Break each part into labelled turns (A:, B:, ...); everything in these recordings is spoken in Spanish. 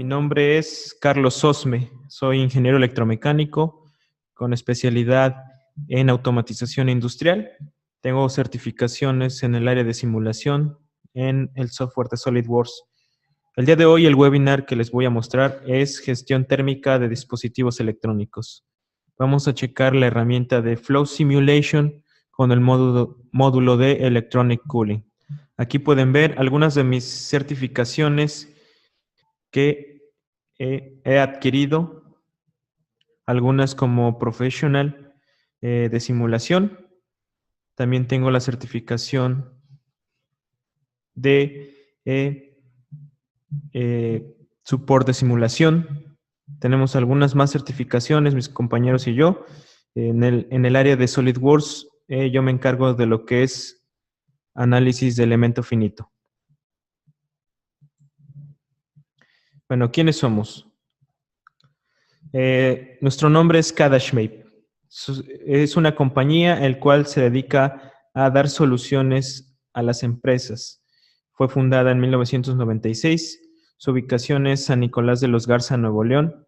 A: nombre es Carlos Sosme, soy ingeniero electromecánico con especialidad en automatización industrial. Tengo certificaciones en el área de simulación en el software de SolidWorks. El día de hoy el webinar que les voy a mostrar es gestión térmica de dispositivos electrónicos. Vamos a checar la herramienta de Flow Simulation con el módulo de Electronic Cooling. Aquí pueden ver algunas de mis certificaciones que he adquirido, algunas como Professional de simulación. También tengo la certificación de support de simulación. Tenemos algunas más certificaciones, mis compañeros y yo. En el área de SolidWorks, yo me encargo de lo que es análisis de elemento finito. Bueno, ¿quiénes somos? Nuestro nombre es Kadashmape. Es una compañía el cual se dedica a dar soluciones a las empresas. Fue fundada en 1996. Su ubicación es San Nicolás de los Garza, Nuevo León,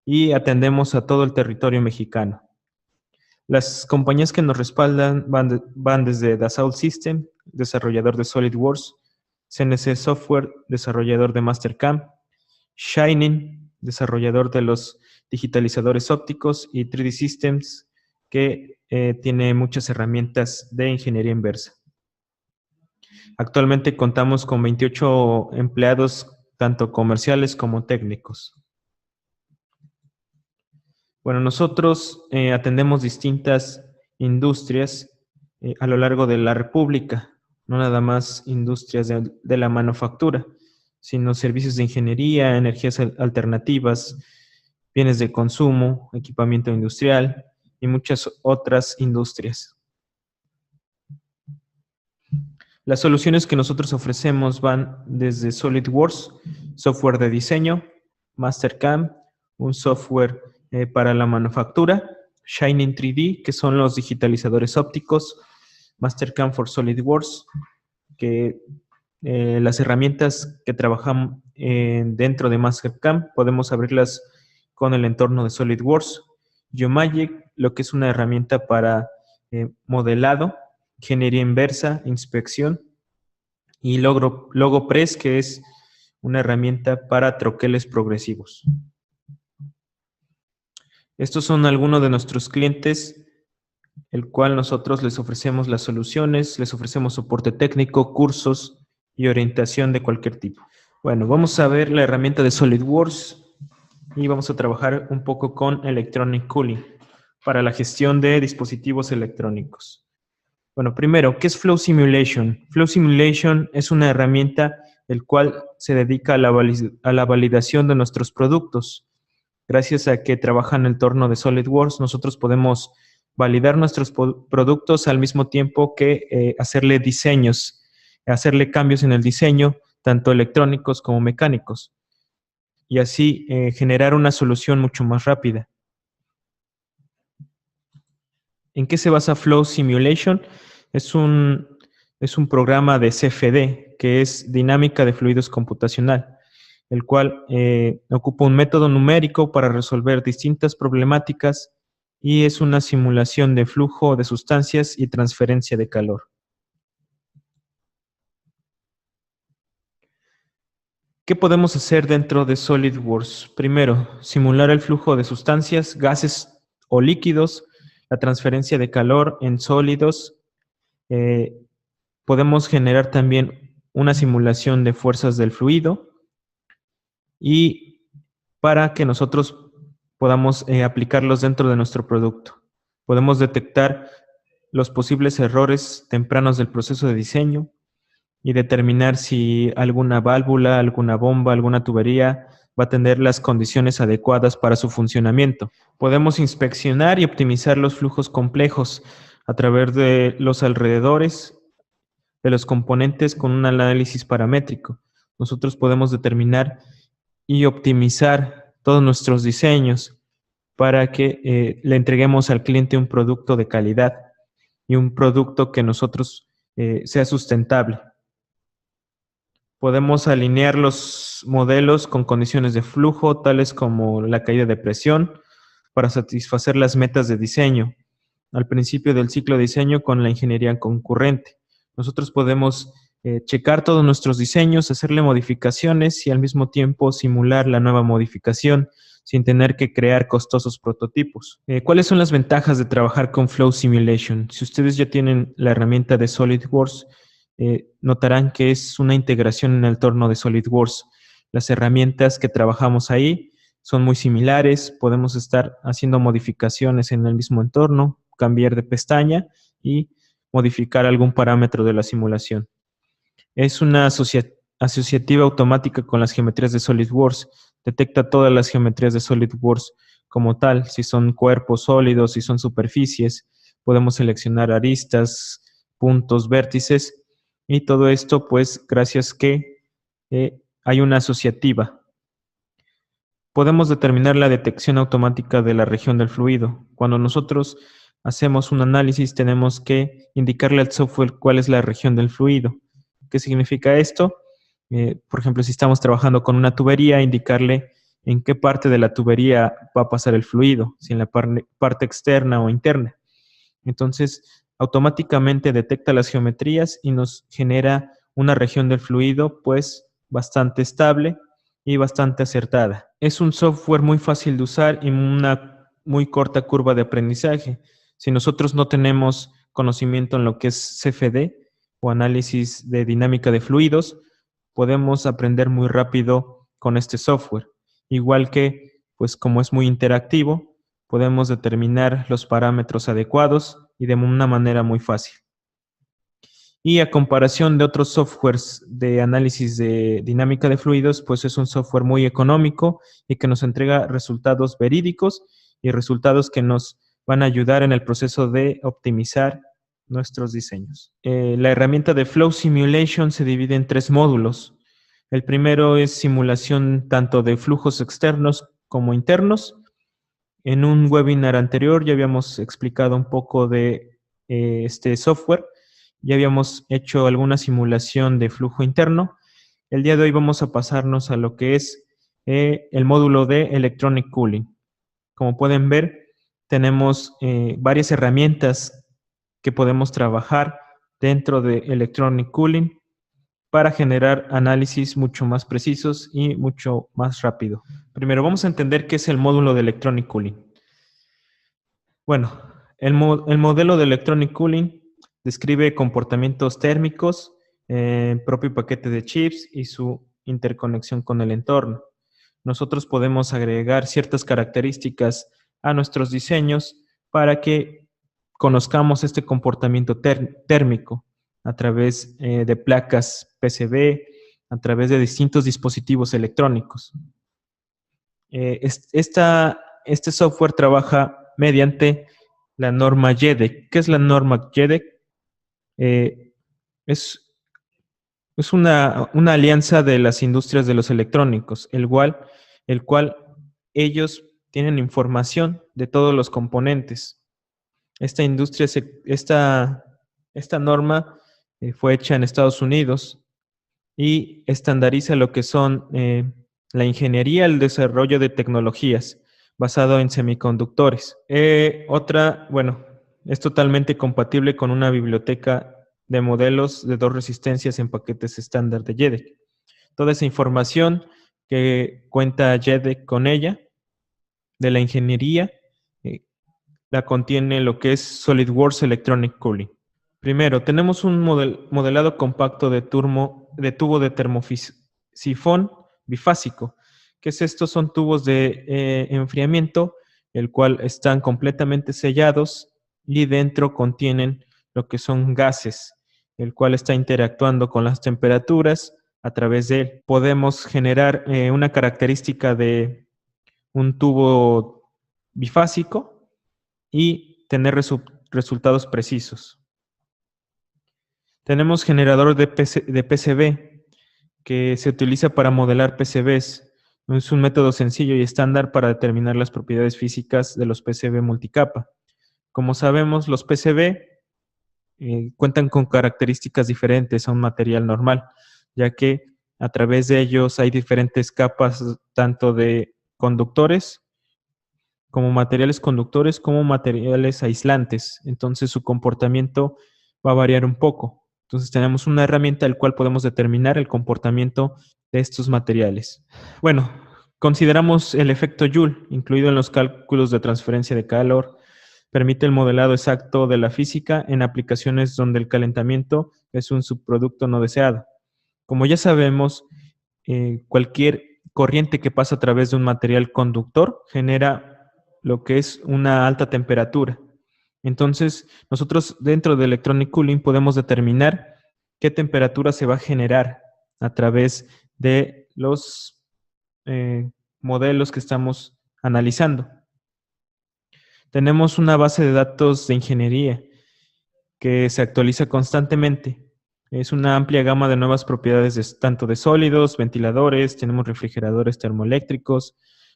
A: y atendemos a todo el territorio mexicano. Las compañías que nos respaldan van desde Dassault System, desarrollador de SolidWorks, CNC Software, desarrollador de Mastercam, Shining, desarrollador de los digitalizadores ópticos, y 3D Systems, que tiene muchas herramientas de ingeniería inversa. Actualmente contamos con 28 empleados, tanto comerciales como técnicos. Bueno, nosotros atendemos distintas industrias a lo largo de la República, no nada más industrias de la manufactura, sino servicios de ingeniería, energías alternativas, bienes de consumo, equipamiento industrial y muchas otras industrias. Las soluciones que nosotros ofrecemos van desde SolidWorks, software de diseño, Mastercam, un software para la manufactura, Shining 3D, que son los digitalizadores ópticos, Mastercam for SolidWorks, que las herramientas que trabajamos dentro de Mastercam podemos abrirlas con el entorno de SolidWorks, Geomagic, lo que es una herramienta para modelado, ingeniería inversa, inspección, y Logopress, que es una herramienta para troqueles progresivos. Estos son algunos de nuestros clientes, el cual nosotros les ofrecemos las soluciones, les ofrecemos soporte técnico, cursos y orientación de cualquier tipo. Bueno, vamos a ver la herramienta de SolidWorks y vamos a trabajar un poco con Electronic Cooling para la gestión de dispositivos electrónicos. Bueno, primero, ¿qué es Flow Simulation? Flow Simulation es una herramienta el cual se dedica a la validación de nuestros productos. Gracias a que trabaja en el entorno de SolidWorks, nosotros podemos validar nuestros productos al mismo tiempo que hacerle diseños, hacerle cambios en el diseño, tanto electrónicos como mecánicos, y así generar una solución mucho más rápida. ¿En qué se basa Flow Simulation? Es un programa de CFD, que es Dinámica de Fluidos Computacional, el cual ocupa un método numérico para resolver distintas problemáticas y es una simulación de flujo de sustancias y transferencia de calor. ¿Qué podemos hacer dentro de SolidWorks? Primero, simular el flujo de sustancias, gases o líquidos, la transferencia de calor en sólidos. Podemos generar también una simulación de fuerzas del fluido y para que nosotros podamos aplicarlos dentro de nuestro producto. Podemos detectar los posibles errores tempranos del proceso de diseño y determinar si alguna válvula, alguna bomba, alguna tubería va a tener las condiciones adecuadas para su funcionamiento. Podemos inspeccionar y optimizar los flujos complejos a través de los alrededores de los componentes con un análisis paramétrico. Nosotros podemos determinar y optimizar todos nuestros diseños para que le entreguemos al cliente un producto de calidad y un producto que nosotros sea sustentable. Podemos alinear los modelos con condiciones de flujo, tales como la caída de presión, para satisfacer las metas de diseño al principio del ciclo de diseño con la ingeniería concurrente. Nosotros podemos checar todos nuestros diseños, hacerle modificaciones y al mismo tiempo simular la nueva modificación sin tener que crear costosos prototipos. ¿Cuáles son las ventajas de trabajar con Flow Simulation? Si ustedes ya tienen la herramienta de SolidWorks, notarán que es una integración en el entorno de SolidWorks. Las herramientas que trabajamos ahí son muy similares, podemos estar haciendo modificaciones en el mismo entorno, cambiar de pestaña y modificar algún parámetro de la simulación. Es una asociativa automática con las geometrías de SolidWorks. Detecta todas las geometrías de SolidWorks como tal, si son cuerpos sólidos, si son superficies. Podemos seleccionar aristas, puntos, vértices y todo esto pues gracias que hay una asociativa. Podemos determinar la detección automática de la región del fluido. Cuando nosotros hacemos un análisis, tenemos que indicarle al software cuál es la región del fluido. ¿Qué significa esto? Por ejemplo, si estamos trabajando con una tubería, indicarle en qué parte de la tubería va a pasar el fluido, si en la parte externa o interna. Entonces, automáticamente detecta las geometrías y nos genera una región del fluido, pues, bastante estable y bastante acertada. Es un software muy fácil de usar y una muy corta curva de aprendizaje. Si nosotros no tenemos conocimiento en lo que es CFD o análisis de dinámica de fluidos, podemos aprender muy rápido con este software. Igual que, pues como es muy interactivo, podemos determinar los parámetros adecuados y de una manera muy fácil. Y a comparación de otros softwares de análisis de dinámica de fluidos, pues es un software muy económico y que nos entrega resultados verídicos y resultados que nos van a ayudar en el proceso de optimizar nuestros diseños. La herramienta de Flow Simulation se divide en 3 módulos. El primero es simulación tanto de flujos externos como internos. En un webinar anterior ya habíamos explicado un poco de este software. Ya habíamos hecho alguna simulación de flujo interno. El día de hoy vamos a pasarnos a lo que es el módulo de Electronic Cooling. Como pueden ver, tenemos varias herramientas que podemos trabajar dentro de Electronic Cooling para generar análisis mucho más precisos y mucho más rápido. Primero vamos a entender qué es el módulo de Electronic Cooling. Bueno, el modelo de Electronic Cooling describe comportamientos térmicos, propio paquete de chips y su interconexión con el entorno. Nosotros podemos agregar ciertas características a nuestros diseños para que conozcamos este comportamiento térmico a través de placas PCB, a través de distintos dispositivos electrónicos. Este software trabaja mediante la norma JEDEC. ¿Qué es la norma JEDEC? Es una alianza de las industrias de los electrónicos, el cual ellos tienen información de todos los componentes. Esta norma fue hecha en Estados Unidos y estandariza lo que son la ingeniería, el desarrollo de tecnologías basado en semiconductores. Es totalmente compatible con una biblioteca de modelos de 2 resistencias en paquetes estándar de JEDEC. Toda esa información que cuenta JEDEC con ella, de la ingeniería, la contiene lo que es SolidWorks Electronic Cooling. Primero, tenemos un modelado compacto de tubo de termosifón bifásico. ¿Qué es esto? Son tubos de enfriamiento, el cual están completamente sellados y dentro contienen lo que son gases, el cual está interactuando con las temperaturas a través de él. Podemos generar una característica de un tubo bifásico y tener resultados precisos. Tenemos generador de PCB que se utiliza para modelar PCBs. Es un método sencillo y estándar para determinar las propiedades físicas de los PCB multicapa. Como sabemos, los PCB cuentan con características diferentes a un material normal, ya que A través de ellos hay diferentes capas, tanto de conductores, como materiales aislantes. Entonces su comportamiento va a variar un poco. Entonces tenemos una herramienta al cual podemos determinar el comportamiento de estos materiales. Bueno, consideramos el efecto Joule, incluido en los cálculos de transferencia de calor. Permite el modelado exacto de la física en aplicaciones donde el calentamiento es un subproducto no deseado. Como ya sabemos, cualquier corriente que pasa a través de un material conductor genera lo que es una alta temperatura. Entonces, nosotros dentro de Electronic Cooling podemos determinar qué temperatura se va a generar a través de los modelos que estamos analizando. Tenemos una base de datos de ingeniería que se actualiza constantemente. Es una amplia gama de nuevas propiedades tanto de sólidos, ventiladores, tenemos refrigeradores termoeléctricos,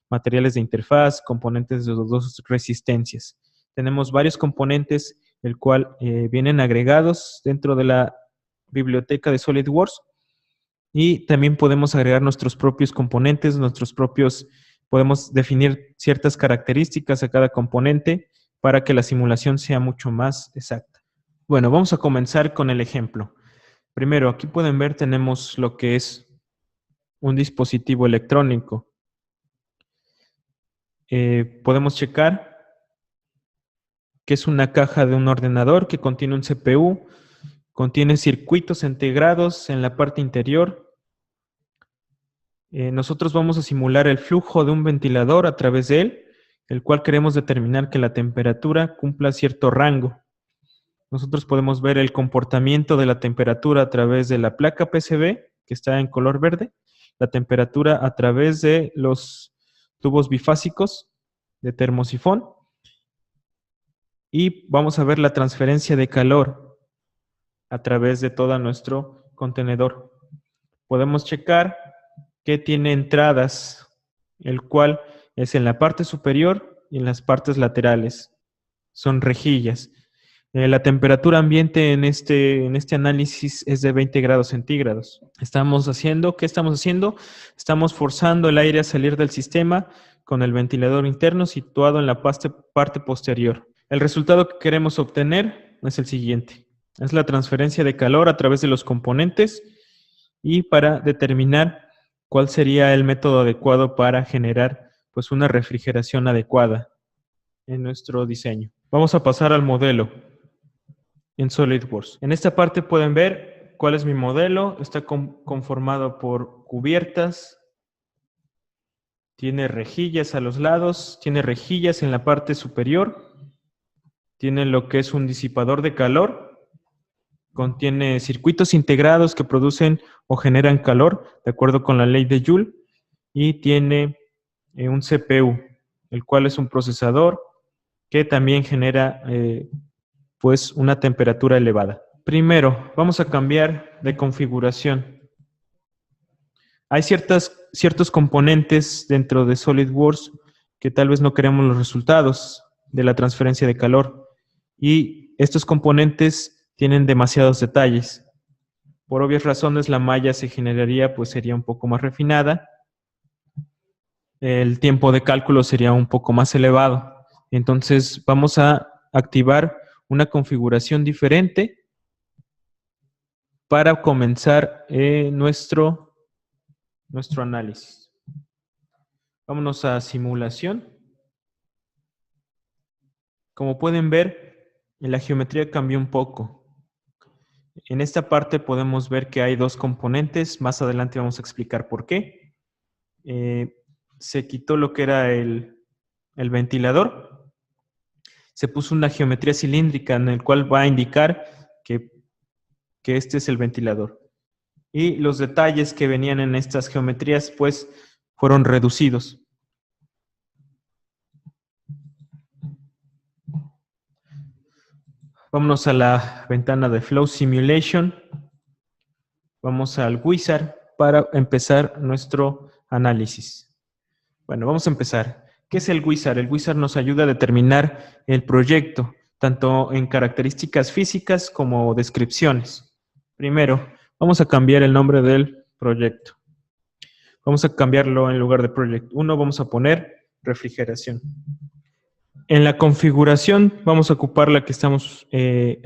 A: materiales de interfaz, componentes de dos resistencias. Tenemos varios componentes, el cual vienen agregados dentro de la biblioteca de SolidWorks, y también podemos agregar nuestros propios componentes, podemos definir ciertas características a cada componente para que la simulación sea mucho más exacta. Bueno, vamos a comenzar con el ejemplo. Primero, aquí pueden ver, tenemos lo que es un dispositivo electrónico. Podemos checar que es una caja de un ordenador que contiene un CPU, contiene circuitos integrados en la parte interior. Nosotros vamos a simular el flujo de un ventilador a través de él, el cual queremos determinar que la temperatura cumpla cierto rango. Nosotros podemos ver el comportamiento de la temperatura a través de la placa PCB, que está en color verde, la temperatura a través de los tubos bifásicos de termosifón, y vamos a ver la transferencia de calor a través de todo nuestro contenedor. Podemos checar que tiene entradas, el cual es en la parte superior y en las partes laterales. Son rejillas. La temperatura ambiente en este análisis es de 20 grados centígrados. ¿Qué estamos haciendo? Estamos forzando el aire a salir del sistema con el ventilador interno situado en la parte posterior. El resultado que queremos obtener es el siguiente. Es la transferencia de calor a través de los componentes, y para determinar cuál sería el método adecuado para generar pues una refrigeración adecuada en nuestro diseño. Vamos a pasar al modelo en SolidWorks. En esta parte pueden ver cuál es mi modelo. Está conformado por cubiertas, tiene rejillas a los lados, tiene rejillas en la parte superior, tiene lo que es un disipador de calor, contiene circuitos integrados que producen o generan calor de acuerdo con la ley de Joule, y tiene un CPU, el cual es un procesador que también genera pues una temperatura elevada. Primero, vamos a cambiar de configuración. Hay ciertos componentes dentro de SolidWorks que tal vez no queremos los resultados de la transferencia de calor, y estos componentes tienen demasiados detalles. Por obvias razones, la malla sería un poco más refinada, el tiempo de cálculo sería un poco más elevado. Entonces vamos a activar una configuración diferente para comenzar nuestro análisis. Vámonos a simulación. Como pueden ver, la geometría cambió un poco. En esta parte podemos ver que hay dos componentes. Más adelante vamos a explicar por qué. Se quitó lo que era el ventilador. Se puso una geometría cilíndrica en el cual va a indicar que este es el ventilador. Y los detalles que venían en estas geometrías pues fueron reducidos. Vámonos a la ventana de Flow Simulation. Vamos al Wizard para empezar nuestro análisis. Bueno, vamos a empezar. ¿Qué es el Wizard? El Wizard nos ayuda a determinar el proyecto, tanto en características físicas como descripciones. Primero, vamos a cambiar el nombre del proyecto. Vamos a cambiarlo en lugar de Project 1, vamos a poner refrigeración. En la configuración vamos a ocupar la que estamos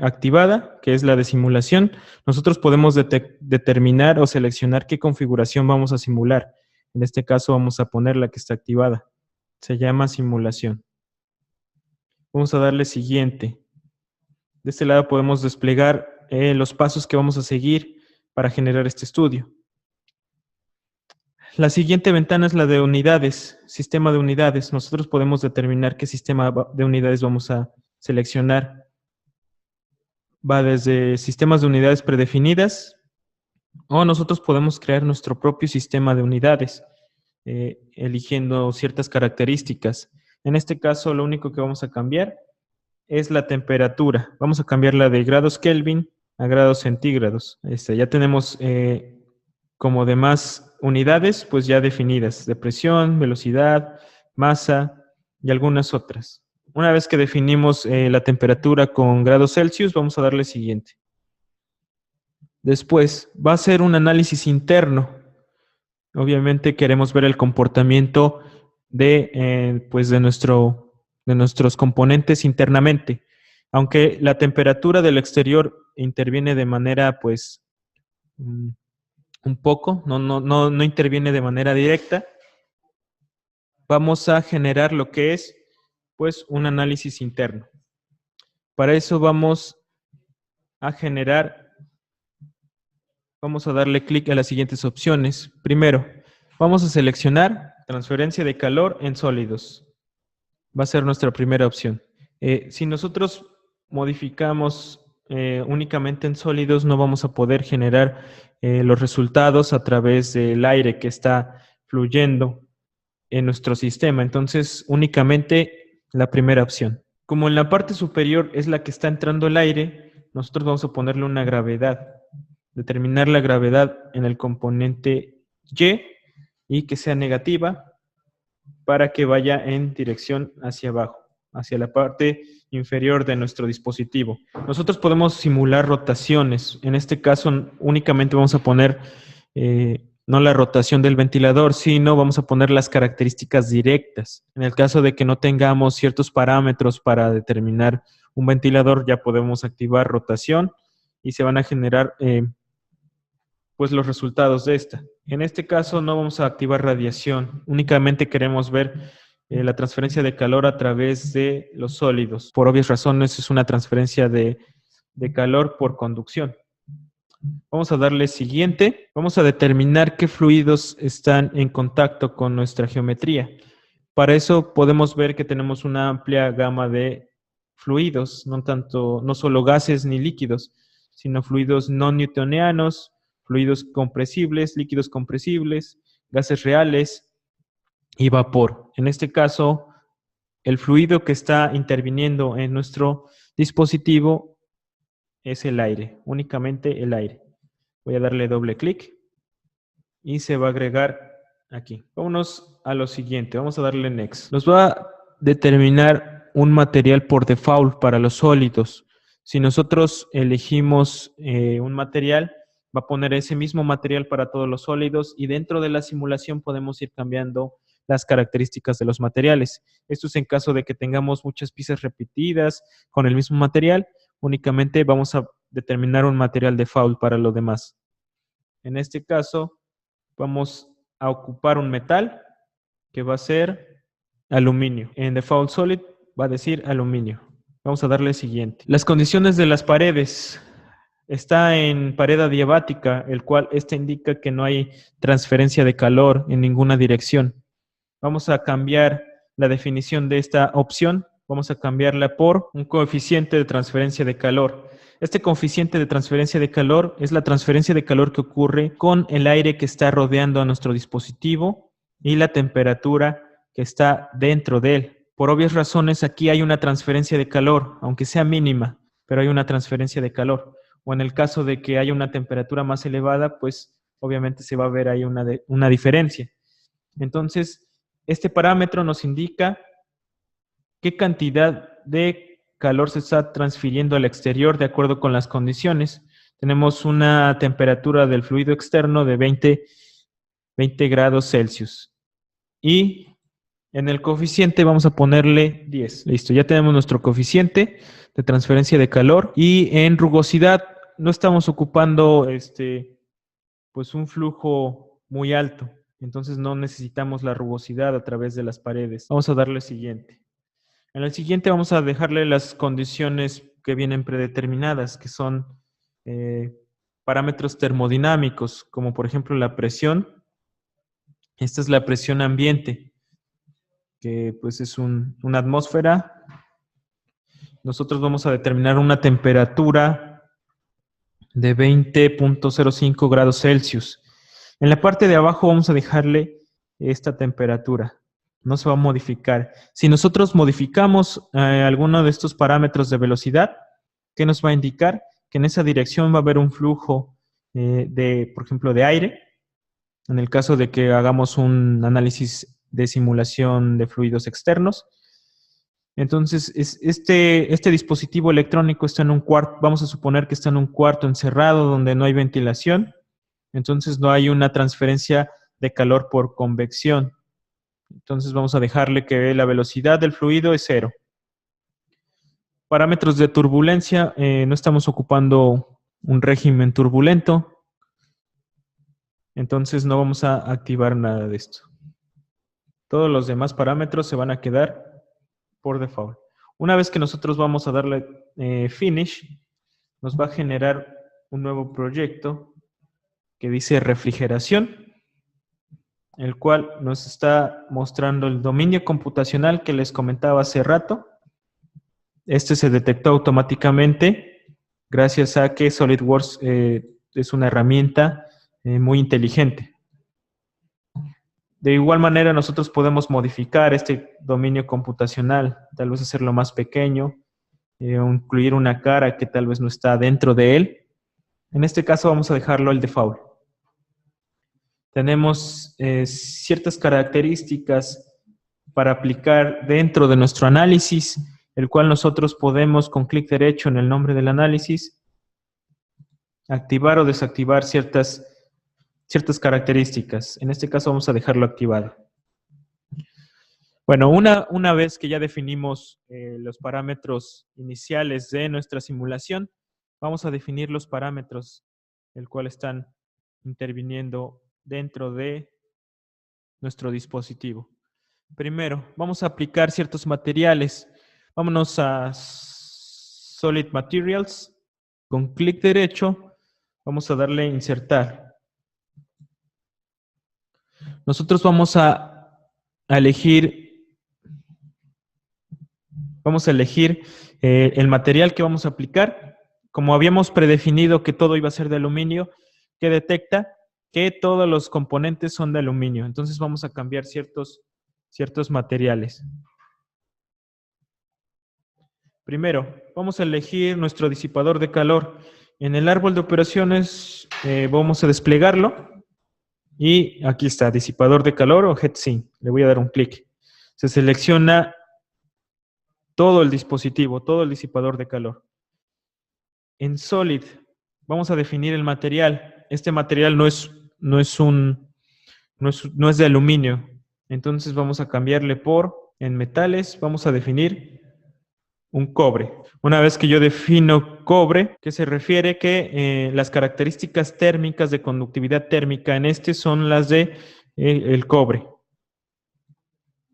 A: activada, que es la de simulación. Nosotros podemos determinar o seleccionar qué configuración vamos a simular. En este caso vamos a poner la que está activada. Se llama simulación. Vamos a darle siguiente. De este lado podemos desplegar los pasos que vamos a seguir para generar este estudio. La siguiente ventana es la de unidades, sistema de unidades. Nosotros podemos determinar qué sistema de unidades vamos a seleccionar. Va desde sistemas de unidades predefinidas o nosotros podemos crear nuestro propio sistema de unidades, eligiendo ciertas características. En este caso, lo único que vamos a cambiar es la temperatura. Vamos a cambiarla de grados Kelvin a grados centígrados. Ya tenemos como demás unidades, pues ya definidas, de presión, velocidad, masa y algunas otras. Una vez que definimos la temperatura con grados Celsius, vamos a darle siguiente. Después, va a ser un análisis interno. Obviamente queremos ver el comportamiento de nuestros componentes internamente. Aunque la temperatura del exterior interviene de manera, pues, un poco, no interviene de manera directa, vamos a generar lo que es, pues, un análisis interno. Para eso vamos a darle clic a las siguientes opciones. Primero, vamos a seleccionar transferencia de calor en sólidos. Va a ser nuestra primera opción. Si nosotros modificamos únicamente en sólidos, no vamos a poder generar los resultados a través del aire que está fluyendo en nuestro sistema. Entonces, únicamente la primera opción. Como en la parte superior es la que está entrando el aire, nosotros vamos a ponerle una gravedad. Determinar la gravedad en el componente y que sea negativa para que vaya en dirección hacia abajo, hacia la parte inferior de nuestro dispositivo. Nosotros podemos simular rotaciones. En este caso, únicamente vamos a poner no la rotación del ventilador, sino vamos a poner las características directas. En el caso de que no tengamos ciertos parámetros para determinar un ventilador, ya podemos activar rotación y se van a generar pues los resultados de esta. En este caso no vamos a activar radiación, únicamente queremos ver la transferencia de calor a través de los sólidos. Por obvias razones es una transferencia de calor por conducción. Vamos a darle siguiente. Vamos a determinar qué fluidos están en contacto con nuestra geometría. Para eso podemos ver que tenemos una amplia gama de fluidos, no solo gases ni líquidos, sino fluidos no newtonianos, fluidos compresibles, líquidos compresibles, gases reales y vapor. En este caso, el fluido que está interviniendo en nuestro dispositivo es el aire, únicamente el aire. Voy a darle doble clic y se va a agregar aquí. Vámonos a lo siguiente, vamos a darle Next. Nos va a determinar un material por default para los sólidos. Si nosotros elegimos un material, va a poner ese mismo material para todos los sólidos y dentro de la simulación podemos ir cambiando las características de los materiales. Esto es en caso de que tengamos muchas piezas repetidas con el mismo material, únicamente vamos a determinar un material default para lo demás. En este caso, vamos a ocupar un metal que va a ser aluminio. En default solid va a decir aluminio. Vamos a darle siguiente. Las condiciones de las paredes. Está en pared adiabática, el cual indica que no hay transferencia de calor en ninguna dirección. Vamos a cambiar la definición de esta opción. Vamos a cambiarla por un coeficiente de transferencia de calor. Este coeficiente de transferencia de calor es la transferencia de calor que ocurre con el aire que está rodeando a nuestro dispositivo y la temperatura que está dentro de él. Por obvias razones, aquí hay una transferencia de calor, aunque sea mínima, pero hay una transferencia de calor. O en el caso de que haya una temperatura más elevada, pues obviamente se va a ver ahí una diferencia. Entonces, este parámetro nos indica qué cantidad de calor se está transfiriendo al exterior de acuerdo con las condiciones. tenemos una temperatura del fluido externo de 20 grados Celsius. Y en el coeficiente vamos a ponerle 10. Listo, ya tenemos nuestro coeficiente de transferencia de calor. Y en rugosidad no estamos ocupando pues un flujo muy alto. Entonces no necesitamos la rugosidad a través de las paredes. Vamos a darle siguiente. En el siguiente vamos a dejarle las condiciones que vienen predeterminadas, que son parámetros termodinámicos, como por ejemplo la presión. Esta es la presión ambiente, que pues es una atmósfera. Nosotros vamos a determinar una temperatura de 20.05 grados Celsius. En la parte de abajo vamos a dejarle esta temperatura. No se va a modificar. Si nosotros modificamos alguno de estos parámetros de velocidad, ¿qué nos va a indicar? Que en esa dirección va a haber un flujo por ejemplo, de aire. En el caso de que hagamos un análisis de simulación de fluidos externos. Entonces, este dispositivo electrónico está en un cuarto, vamos a suponer que está en un cuarto encerrado donde no hay ventilación. Entonces, no hay una transferencia de calor por convección. Entonces, vamos a dejarle que la velocidad del fluido es 0. Parámetros de turbulencia, no estamos ocupando un régimen turbulento. Entonces, no vamos a activar nada de esto. Todos los demás parámetros se van a quedar por default. Una vez que nosotros vamos a darle finish, nos va a generar un nuevo proyecto que dice refrigeración, el cual nos está mostrando el dominio computacional que les comentaba hace rato. Este se detectó automáticamente gracias a que SolidWorks es una herramienta muy inteligente. De igual manera, nosotros podemos modificar este dominio computacional, tal vez hacerlo más pequeño, incluir una cara que tal vez no está dentro de él. En este caso vamos a dejarlo el default. Tenemos ciertas características para aplicar dentro de nuestro análisis, el cual nosotros podemos con clic derecho en el nombre del análisis activar o desactivar ciertas características. En este caso vamos a dejarlo activado. Bueno, una vez que ya definimos los parámetros iniciales de nuestra simulación, vamos a definir los parámetros el cual están interviniendo dentro de nuestro dispositivo. Primero, vamos a aplicar ciertos materiales. Vámonos a Solid Materials. Con clic derecho, vamos a darle insertar. Nosotros vamos a elegir el material que vamos a aplicar. Como habíamos predefinido que todo iba a ser de aluminio, que detecta que todos los componentes son de aluminio. Entonces vamos a cambiar ciertos materiales. Primero, vamos a elegir nuestro disipador de calor. En el árbol de operaciones vamos a desplegarlo. Y aquí está, disipador de calor o heatsink. Le voy a dar un clic. Se selecciona todo el dispositivo, todo el disipador de calor. En Solid vamos a definir el material. Este material no es de aluminio. Entonces vamos a cambiarle por, en metales, vamos a definir un cobre. Una vez que yo defino cobre, que se refiere que las características térmicas de conductividad térmica en este son las de el cobre.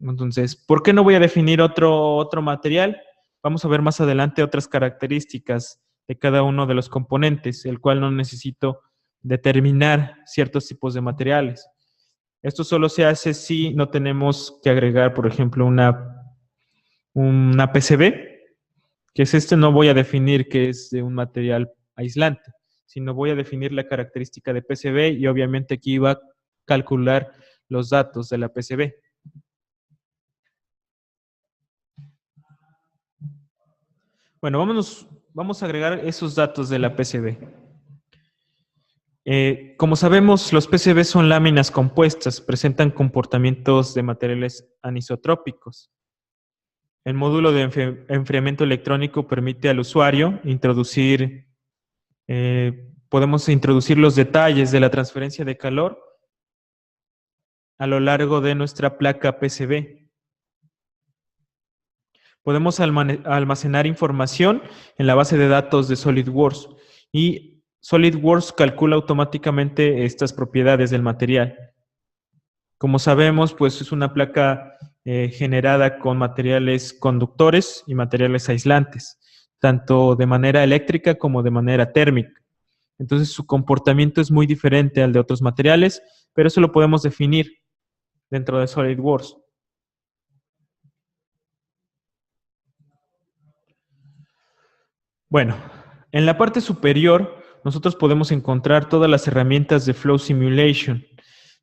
A: Entonces, ¿por qué no voy a definir otro material? Vamos a ver más adelante otras características de cada uno de los componentes, el cual no necesito determinar ciertos tipos de materiales. Esto solo se hace si no tenemos que agregar, por ejemplo, una PCB, que es no voy a definir que es de un material aislante, sino voy a definir la característica de PCB y obviamente aquí va a calcular los datos de la PCB. Bueno, vamos a agregar esos datos de la PCB. Como sabemos, los PCB son láminas compuestas, presentan comportamientos de materiales anisotrópicos. El módulo de enfriamiento electrónico permite al usuario introducir podemos introducir los detalles de la transferencia de calor a lo largo de nuestra placa PCB. Podemos almacenar información en la base de datos de SolidWorks y SolidWorks calcula automáticamente estas propiedades del material. Como sabemos, pues es una placa generada con materiales conductores y materiales aislantes, tanto de manera eléctrica como de manera térmica. Entonces su comportamiento es muy diferente al de otros materiales, pero eso lo podemos definir dentro de SolidWorks. Bueno, en la parte superior nosotros podemos encontrar todas las herramientas de Flow Simulation.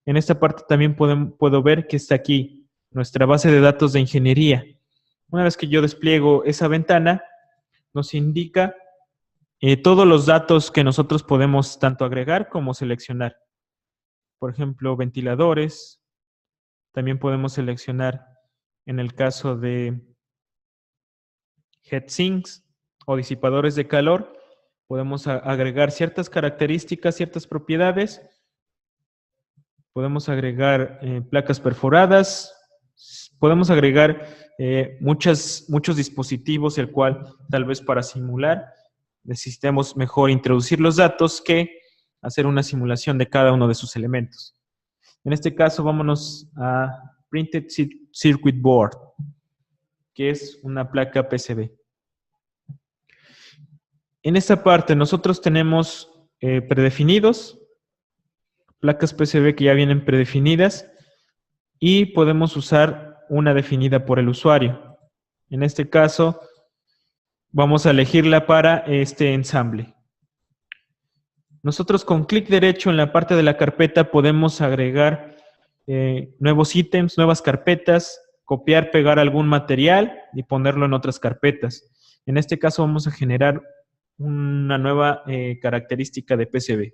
A: En esta parte también puedo ver que está aquí nuestra base de datos de ingeniería. Una vez que yo despliego esa ventana, nos indica todos los datos que nosotros podemos tanto agregar como seleccionar. Por ejemplo, ventiladores. También podemos seleccionar, en el caso de heatsinks o disipadores de calor, podemos agregar ciertas características, ciertas propiedades. Podemos agregar placas perforadas. Podemos agregar muchos dispositivos, el cual tal vez para simular necesitemos mejor introducir los datos que hacer una simulación de cada uno de sus elementos. En este caso, vámonos a Printed Circuit Board, que es una placa PCB. En esta parte nosotros tenemos predefinidos, placas PCB que ya vienen predefinidas, y podemos usar una definida por el usuario. En este caso, vamos a elegirla para este ensamble. Nosotros con clic derecho en la parte de la carpeta podemos agregar nuevos ítems, nuevas carpetas, copiar, pegar algún material y ponerlo en otras carpetas. En este caso vamos a generar una nueva característica de PCB.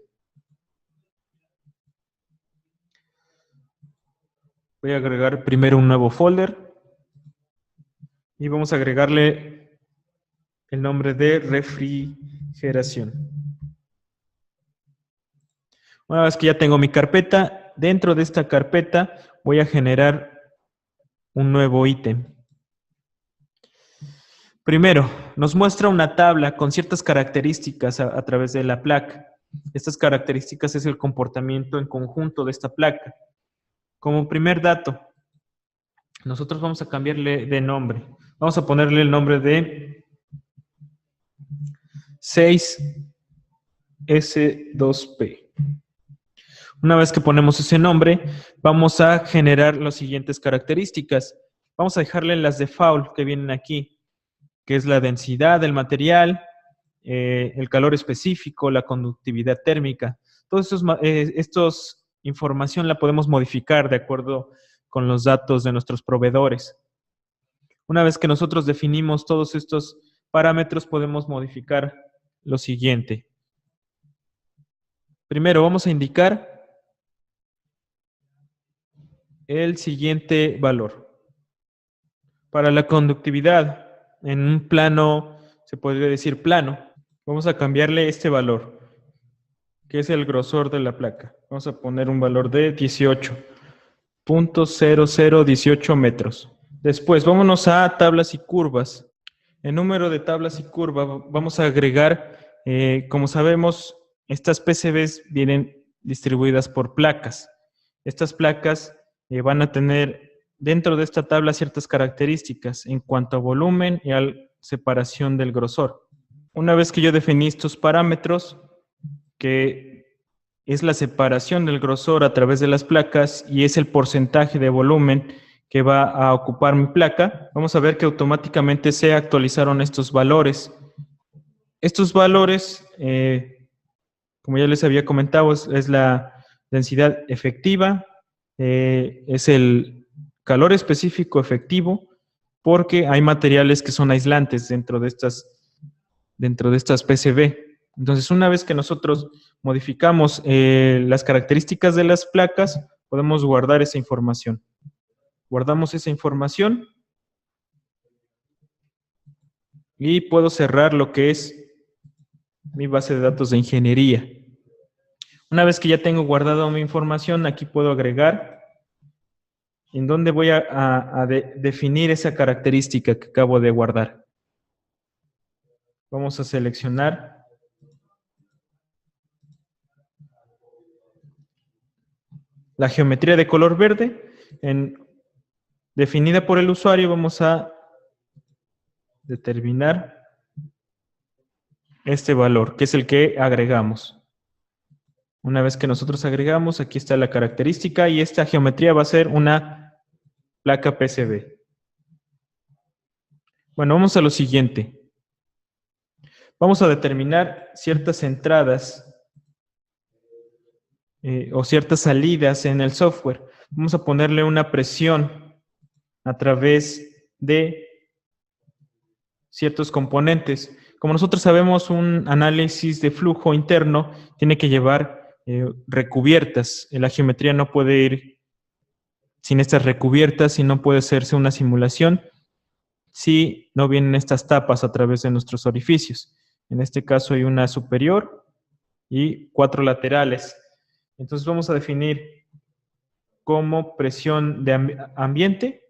A: Voy a agregar primero un nuevo folder y vamos a agregarle el nombre de refrigeración. Una vez que ya tengo mi carpeta, dentro de esta carpeta voy a generar un nuevo ítem. Primero, nos muestra una tabla con ciertas características a través de la placa. Estas características es el comportamiento en conjunto de esta placa. Como primer dato, nosotros vamos a cambiarle de nombre. Vamos a ponerle el nombre de 6S2P. Una vez que ponemos ese nombre, vamos a generar las siguientes características. Vamos a dejarle las default que vienen aquí, que es la densidad del material, el calor específico, la conductividad térmica. Todos estos información la podemos modificar de acuerdo con los datos de nuestros proveedores. Una vez que nosotros definimos todos estos parámetros, podemos modificar lo siguiente. Primero vamos a indicar el siguiente valor. Para la conductividad, en un plano, se podría decir plano, vamos a cambiarle este valor, que es el grosor de la placa. Vamos a poner un valor de 18.0018 metros. Después, vámonos a tablas y curvas. En número de tablas y curvas, vamos a agregar, como sabemos, estas PCBs vienen distribuidas por placas. Estas placas van a tener dentro de esta tabla ciertas características en cuanto a volumen y a separación del grosor. Una vez que yo definí estos parámetros, que es la separación del grosor a través de las placas y es el porcentaje de volumen que va a ocupar mi placa, vamos a ver que automáticamente se actualizaron estos valores. Estos valores, como ya les había comentado, es la densidad efectiva, es el calor específico efectivo, porque hay materiales que son aislantes dentro de estas PCB. Entonces, una vez que nosotros modificamos las características de las placas, podemos guardar esa información. Guardamos esa información y puedo cerrar lo que es mi base de datos de ingeniería. Una vez que ya tengo guardado mi información, aquí puedo agregar en dónde voy a definir esa característica que acabo de guardar. Vamos a seleccionar la geometría de color verde. Definida por el usuario, vamos a determinar este valor, que es el que agregamos. Una vez que nosotros agregamos, aquí está la característica y esta geometría va a ser una placa PCB. Bueno, vamos a lo siguiente. Vamos a determinar ciertas entradas o ciertas salidas en el software. Vamos a ponerle una presión a través de ciertos componentes. Como nosotros sabemos, un análisis de flujo interno tiene que llevar recubiertas. La geometría no puede ir sin estas recubiertas y no puede hacerse una simulación si no vienen estas tapas a través de nuestros orificios. En este caso hay una superior y 4 laterales. Entonces vamos a definir como presión de ambiente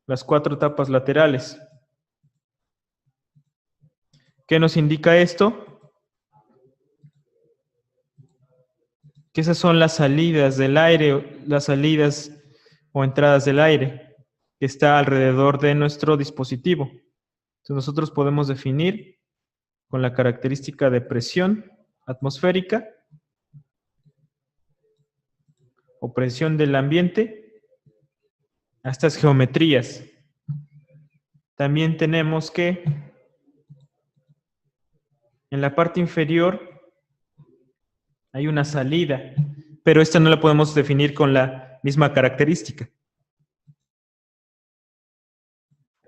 A: las 4 tapas laterales. ¿Qué nos indica esto? Que esas son las salidas del aire, las salidas o entradas del aire que está alrededor de nuestro dispositivo. Entonces nosotros podemos definir con la característica de presión atmosférica o presión del ambiente a estas geometrías. También tenemos que en la parte inferior hay una salida, pero esta no la podemos definir con la misma característica.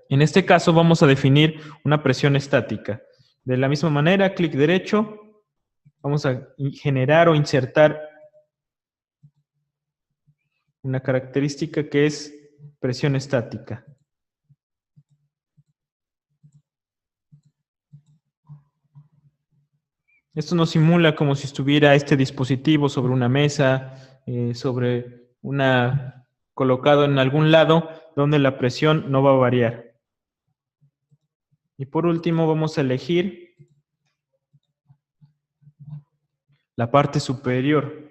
A: En este caso vamos a definir una presión estática. De la misma manera, clic derecho, vamos a generar o insertar una característica que es presión estática. Esto nos simula como si estuviera este dispositivo sobre una mesa, colocado en algún lado donde la presión no va a variar. Y por último vamos a elegir la parte superior.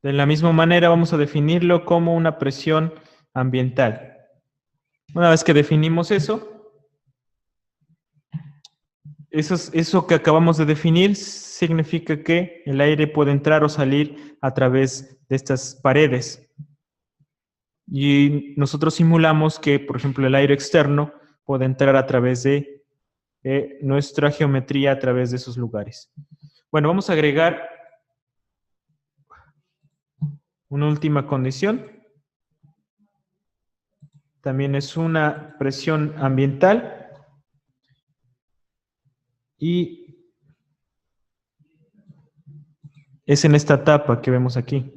A: De la misma manera vamos a definirlo como una presión ambiental. Una vez que definimos eso que acabamos de definir significa que el aire puede entrar o salir a través de estas paredes. Y nosotros simulamos que, por ejemplo, el aire externo puede entrar a través de nuestra geometría a través de esos lugares. Bueno, vamos a agregar una última condición. También es una presión ambiental. Y es en esta tapa que vemos aquí.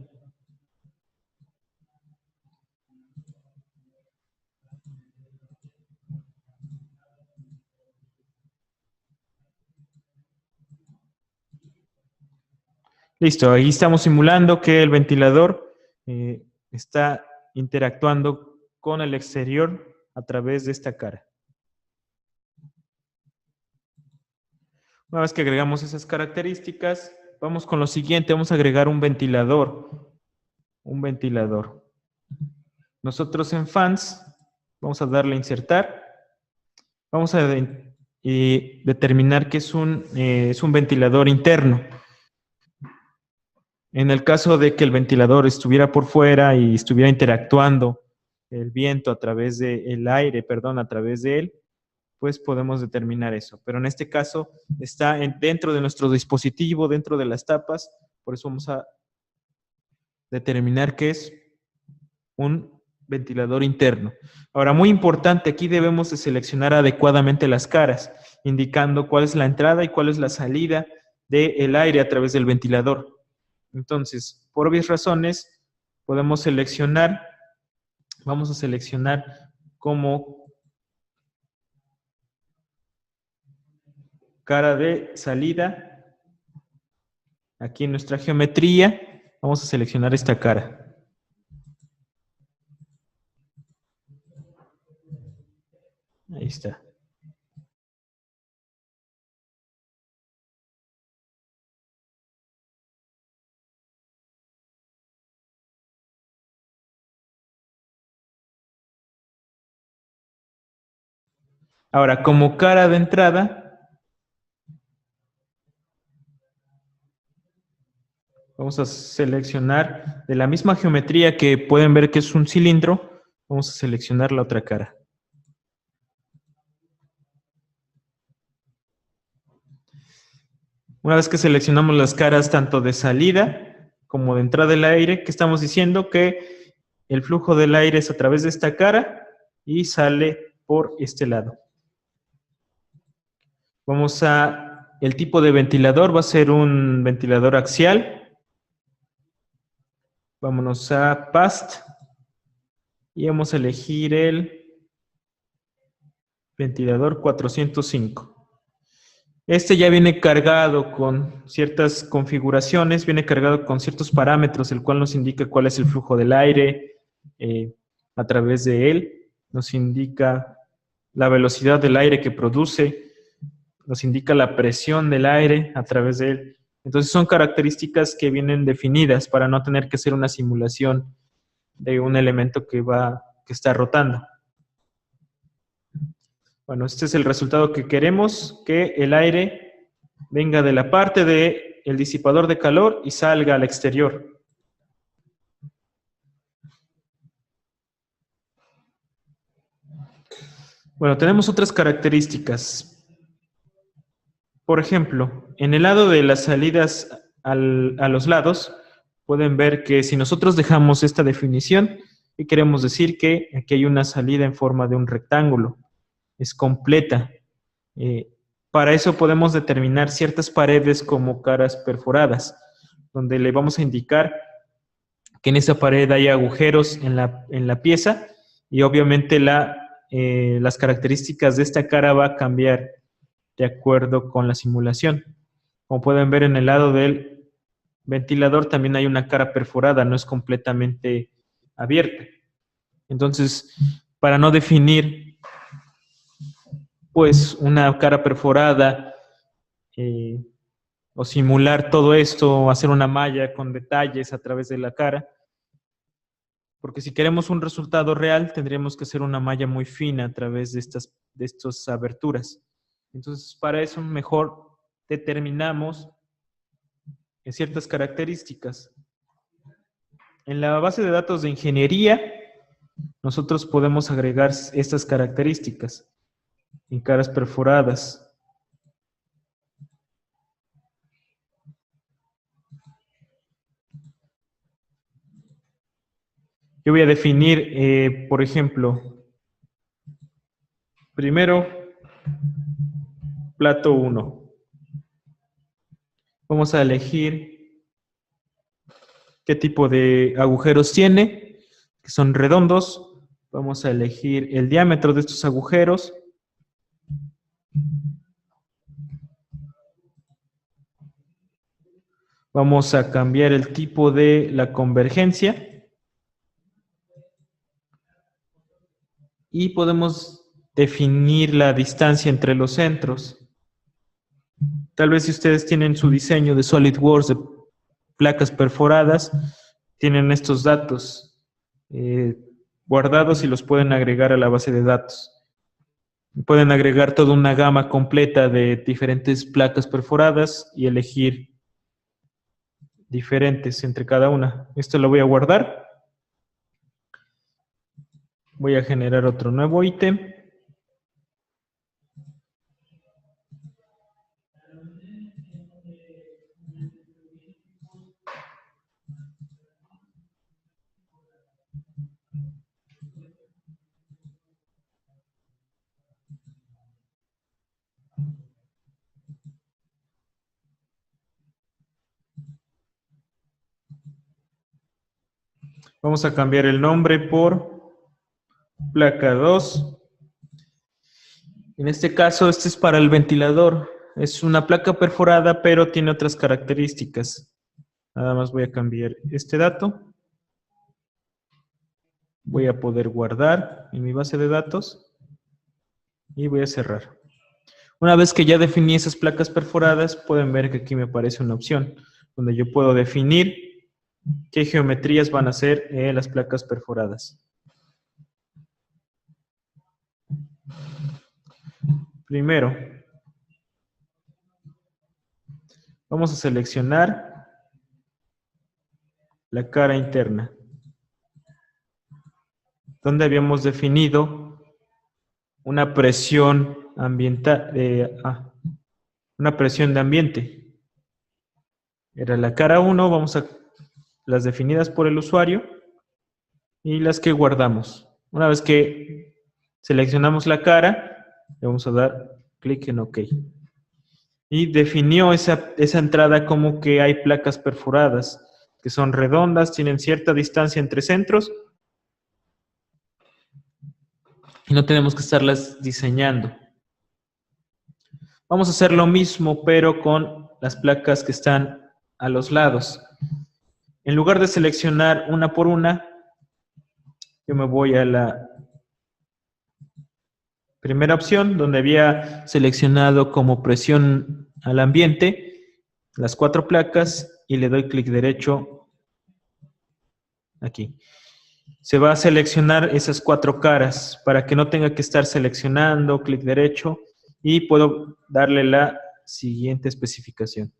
A: Listo, ahí estamos simulando que el ventilador está interactuando con el exterior a través de esta cara. Una vez que agregamos esas características, vamos con lo siguiente, vamos a agregar un ventilador. Un ventilador. Nosotros en Fans vamos a darle a insertar. Vamos a determinar que es un ventilador interno. En el caso de que el ventilador estuviera por fuera y estuviera interactuando el viento a través del aire, perdón, a través de él, pues podemos determinar eso. Pero en este caso está dentro de nuestro dispositivo, dentro de las tapas, por eso vamos a determinar que es un ventilador interno. Ahora, muy importante, aquí debemos de seleccionar adecuadamente las caras, indicando cuál es la entrada y cuál es la salida del aire a través del ventilador. Entonces, por obvias razones, podemos seleccionar, vamos a seleccionar como cara de salida, aquí en nuestra geometría, vamos a seleccionar esta cara. Ahí está. Ahora, como cara de entrada, vamos a seleccionar de la misma geometría que pueden ver que es un cilindro, vamos a seleccionar la otra cara. Una vez que seleccionamos las caras tanto de salida como de entrada del aire, ¿qué estamos diciendo? Que el flujo del aire es a través de esta cara y sale por este lado. Vamos a, el tipo de ventilador va a ser un ventilador axial. Vámonos a PAST y vamos a elegir el ventilador 405. Este ya viene cargado con ciertas configuraciones, viene cargado con ciertos parámetros, el cual nos indica cuál es el flujo del aire a través de él, nos indica la velocidad del aire que produce, nos indica la presión del aire a través de él. Entonces son características que vienen definidas para no tener que hacer una simulación de un elemento que está rotando. Bueno, este es el resultado que queremos, que el aire venga de la parte del disipador de calor y salga al exterior. Bueno, tenemos otras características. Por ejemplo, en el lado de las salidas a los lados, pueden ver que si nosotros dejamos esta definición, ¿qué queremos decir? Que aquí hay una salida en forma de un rectángulo. Es completa. Para eso podemos determinar ciertas paredes como caras perforadas, donde le vamos a indicar que en esa pared hay agujeros en la pieza y obviamente las características de esta cara va a cambiar de acuerdo con la simulación. Como pueden ver en el lado del ventilador también hay una cara perforada, no es completamente abierta. Entonces, para no definir pues una cara perforada o simular todo esto, hacer una malla con detalles a través de la cara, porque si queremos un resultado real, tendríamos que hacer una malla muy fina a través de estas aberturas. Entonces, para eso mejor determinamos ciertas características. En la base de datos de ingeniería, nosotros podemos agregar estas características en caras perforadas. Yo voy a definir, por ejemplo, primero, plato 1. Vamos a elegir qué tipo de agujeros tiene, que son redondos. Vamos a elegir el diámetro de estos agujeros. Vamos a cambiar el tipo de la convergencia. Y podemos definir la distancia entre los centros. Tal vez si ustedes tienen su diseño de SolidWorks de placas perforadas, tienen estos datos guardados y los pueden agregar a la base de datos. Pueden agregar toda una gama completa de diferentes placas perforadas y elegir diferentes entre cada una. Esto lo voy a guardar. Voy a generar otro nuevo ítem. Vamos a cambiar el nombre por placa 2. En este caso, este es para el ventilador. Es una placa perforada, pero tiene otras características. Nada más voy a cambiar este dato. Voy a poder guardar en mi base de datos. Y voy a cerrar. Una vez que ya definí esas placas perforadas, pueden ver que aquí me aparece una opción donde yo puedo definir qué geometrías van a ser las placas perforadas. Primero, vamos a seleccionar la cara interna, donde habíamos definido una presión ambiental, una presión de ambiente. Era la cara 1, vamos a las definidas por el usuario y las que guardamos. Una vez que seleccionamos la cara, le vamos a dar clic en OK. Y definió esa entrada como que hay placas perforadas, que son redondas, tienen cierta distancia entre centros y no tenemos que estarlas diseñando. Vamos a hacer lo mismo, pero con las placas que están a los lados. En lugar de seleccionar una por una, yo me voy a la primera opción, donde había seleccionado como presión al ambiente las 4 placas y le doy clic derecho aquí. Se va a seleccionar esas 4 caras para que no tenga que estar seleccionando, clic derecho, y puedo darle la siguiente especificación.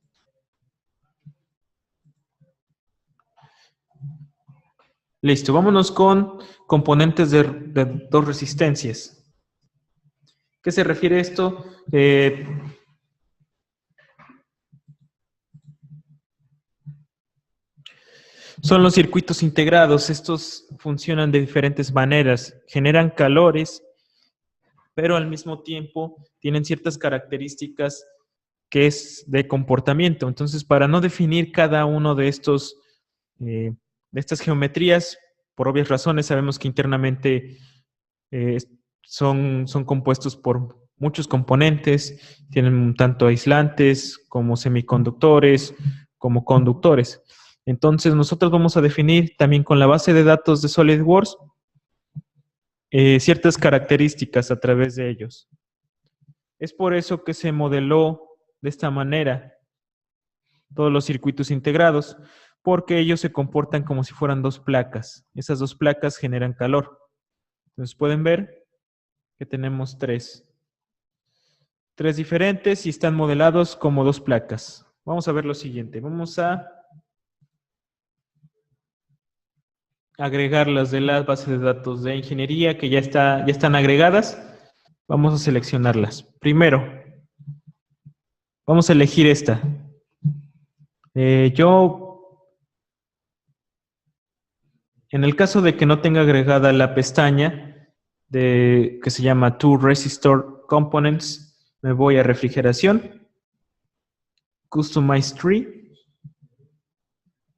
A: Listo, vámonos con componentes de 2 resistencias. ¿Qué se refiere a esto? Son los circuitos integrados. Estos funcionan de diferentes maneras. Generan calores, pero al mismo tiempo tienen ciertas características que es de comportamiento. Entonces, para no definir cada uno de estas geometrías, por obvias razones, sabemos que internamente son compuestos por muchos componentes, tienen tanto aislantes como semiconductores, como conductores. Entonces, nosotros vamos a definir también con la base de datos de SolidWorks ciertas características a través de ellos. Es por eso que se modeló de esta manera todos los circuitos integrados, porque ellos se comportan como si fueran 2 placas. Esas 2 placas generan calor. Entonces pueden ver que tenemos 3 diferentes y están modelados como 2 placas. Vamos a ver lo siguiente. Vamos a agregar las de la base de datos de ingeniería que ya están agregadas. Vamos a seleccionarlas. Primero, vamos a elegir esta. En el caso de que no tenga agregada la pestaña que se llama To Resistor Components, me voy a refrigeración, Customize Tree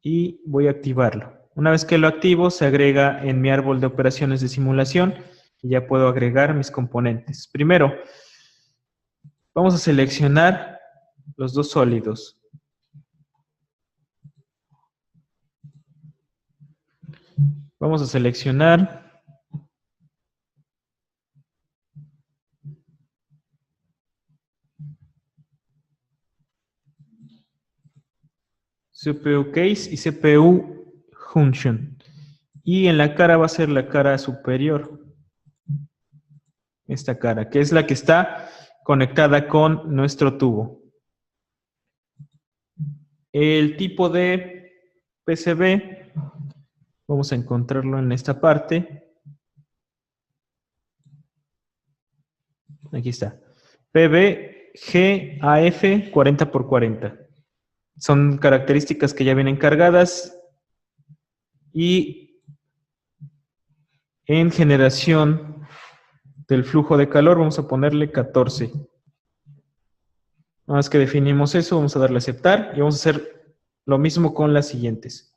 A: y voy a activarlo. Una vez que lo activo, se agrega en mi árbol de operaciones de simulación y ya puedo agregar mis componentes. Primero, vamos a seleccionar los 2 sólidos. Vamos a seleccionar CPU Case y CPU Junction. Y en la cara va a ser la cara superior. Esta cara, que es la que está conectada con nuestro tubo. El tipo de PCB, vamos a encontrarlo en esta parte. Aquí está. PBGAF 40x40. Son características que ya vienen cargadas y en generación del flujo de calor vamos a ponerle 14. Una vez que definimos eso, vamos a darle a aceptar y vamos a hacer lo mismo con las siguientes.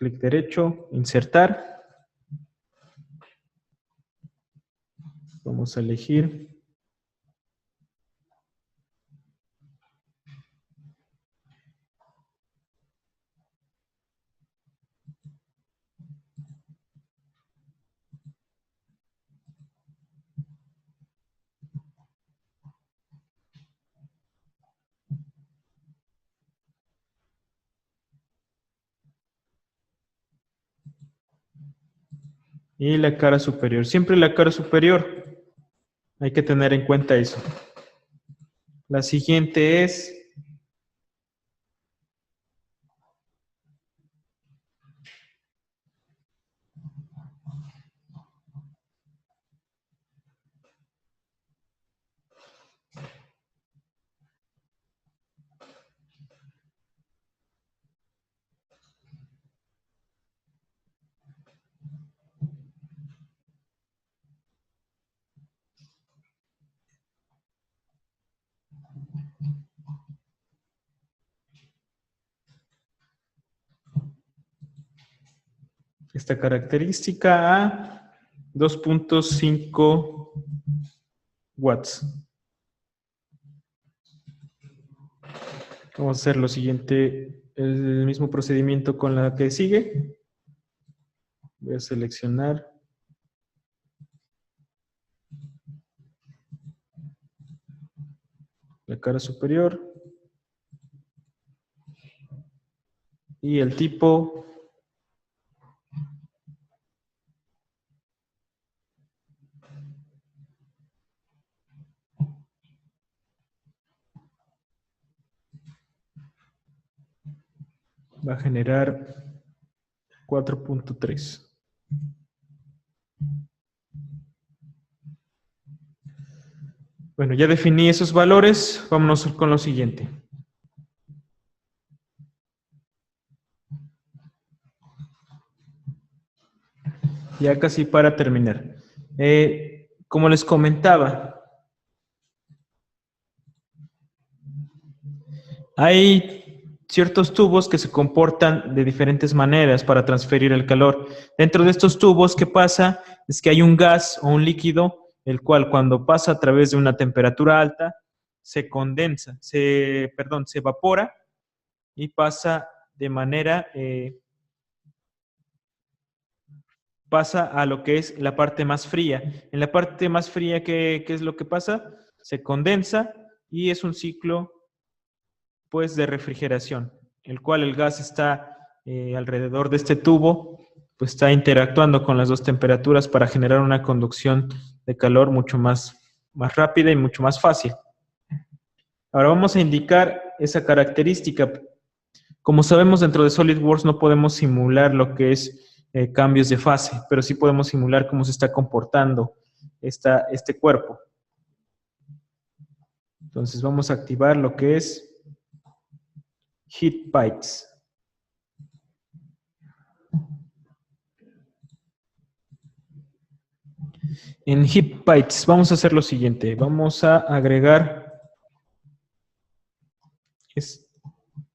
A: clic derecho, insertar. Vamos a elegir. Y la cara superior. Siempre la cara superior. Hay que tener en cuenta eso. La siguiente es esta característica a 2.5 watts. Vamos a hacer lo siguiente, el mismo procedimiento con la que sigue. Voy a seleccionar la cara superior y el tipo va a generar 4.3. Bueno, ya definí esos valores, vámonos con lo siguiente. Ya casi para terminar. Como les comentaba, hay ciertos tubos que se comportan de diferentes maneras para transferir el calor. Dentro de estos tubos, ¿qué pasa? Es que hay un gas o un líquido, el cual cuando pasa a través de una temperatura alta, se condensa, se evapora y pasa de manera, pasa a lo que es la parte más fría. En la parte más fría, ¿qué es lo que pasa? Se condensa y es un ciclo pues de refrigeración, el cual el gas está alrededor de este tubo, pues está interactuando con las dos temperaturas para generar una conducción de calor mucho más rápida y mucho más fácil. Ahora vamos a indicar esa característica. Como sabemos, dentro de SolidWorks no podemos simular lo que es cambios de fase, pero sí podemos simular cómo se está comportando este cuerpo. Entonces vamos a activar lo que es Heat Pipes. En Heat Pipes vamos a hacer lo siguiente. Vamos a agregar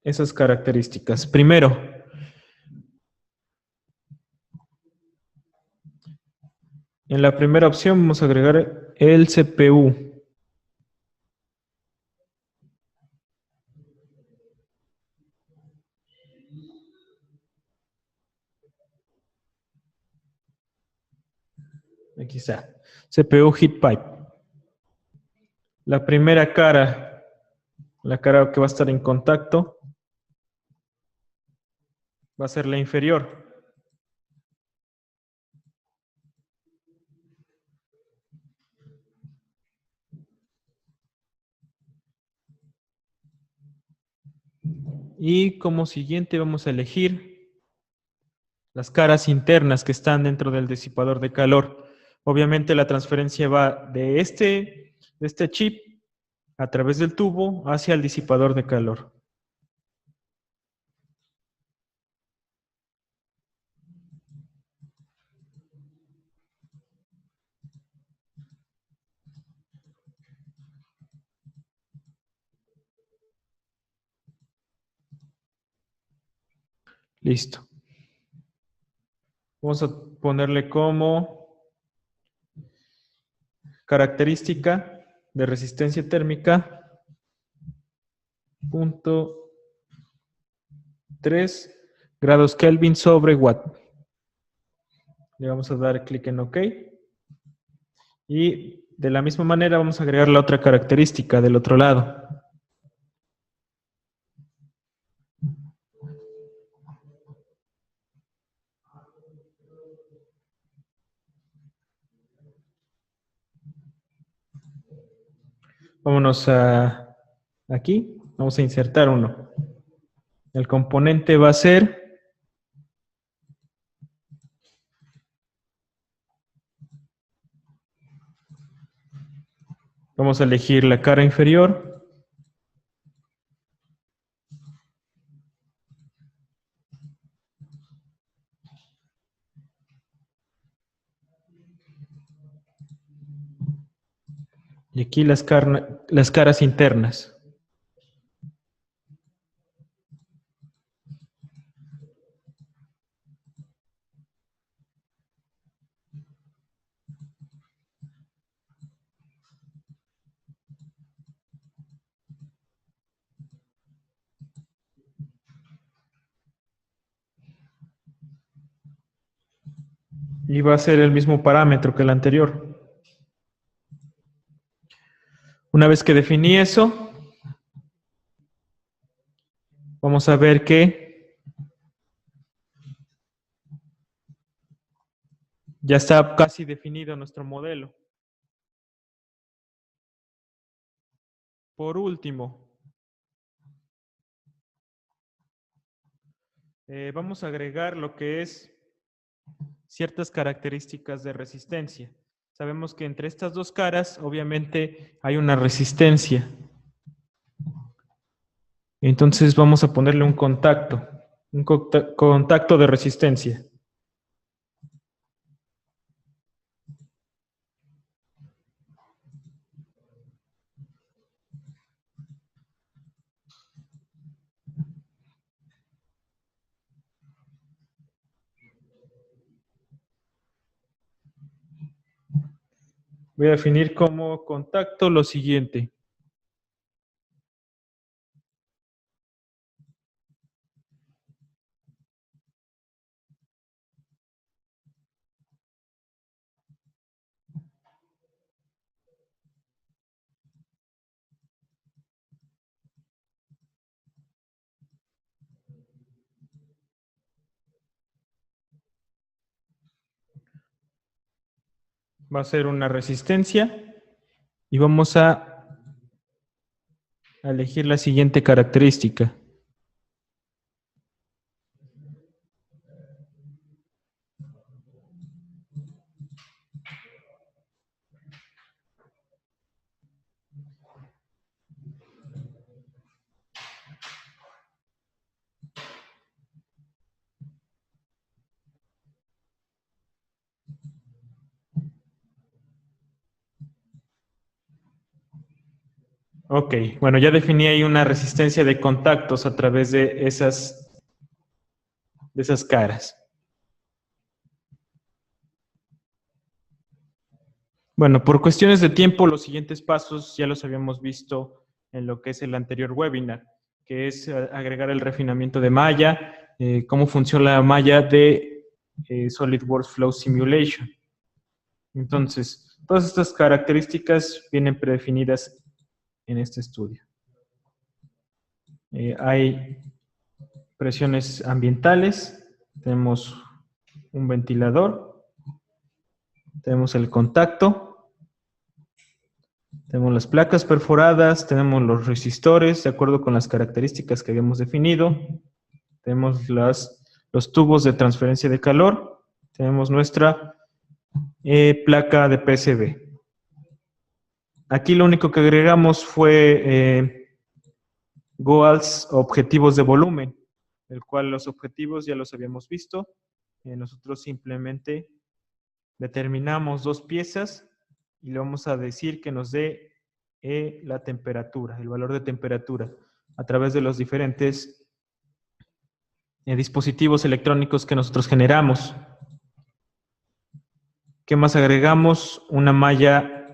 A: esas características. Primero, en la primera opción vamos a agregar el CPU. Aquí está. CPU Heat Pipe. La primera cara, la cara que va a estar en contacto, va a ser la inferior. Y como siguiente vamos a elegir las caras internas que están dentro del disipador de calor. Obviamente la transferencia va de este chip a través del tubo hacia el disipador de calor. Listo. Vamos a ponerle como característica de resistencia térmica, punto 3 grados Kelvin sobre watt. Le vamos a dar clic en OK. Y de la misma manera vamos a agregar la otra característica del otro lado. Vámonos a aquí, vamos a insertar uno. El componente va a ser vamos a elegir la cara inferior. Y aquí las caras internas. Y va a ser el mismo parámetro que el anterior. Una vez que definí eso, vamos a ver que ya está casi definido nuestro modelo. Por último, vamos a agregar lo que es ciertas características de resistencia. Sabemos que entre estas dos caras, obviamente, hay una resistencia. Entonces vamos a ponerle un contacto de resistencia. Voy a definir como contacto lo siguiente. Va a ser una resistencia y vamos a elegir la siguiente característica. Ok, bueno, ya definí ahí una resistencia de contactos a través de esas caras. Bueno, por cuestiones de tiempo, los siguientes pasos ya los habíamos visto en lo que es el anterior webinar, que es agregar el refinamiento de malla, cómo funciona la malla de SolidWorks Flow Simulation. Entonces, todas estas características vienen predefinidas en este estudio. Hay presiones ambientales, tenemos un ventilador, tenemos el contacto, tenemos las placas perforadas, tenemos los resistores de acuerdo con las características que habíamos definido, tenemos los tubos de transferencia de calor, tenemos nuestra placa de PCB. Aquí lo único que agregamos fue goals, objetivos de volumen, el cual los objetivos ya los habíamos visto. Nosotros simplemente determinamos dos piezas y le vamos a decir que nos dé la temperatura, el valor de temperatura, a través de los diferentes dispositivos electrónicos que nosotros generamos. ¿Qué más agregamos? Una malla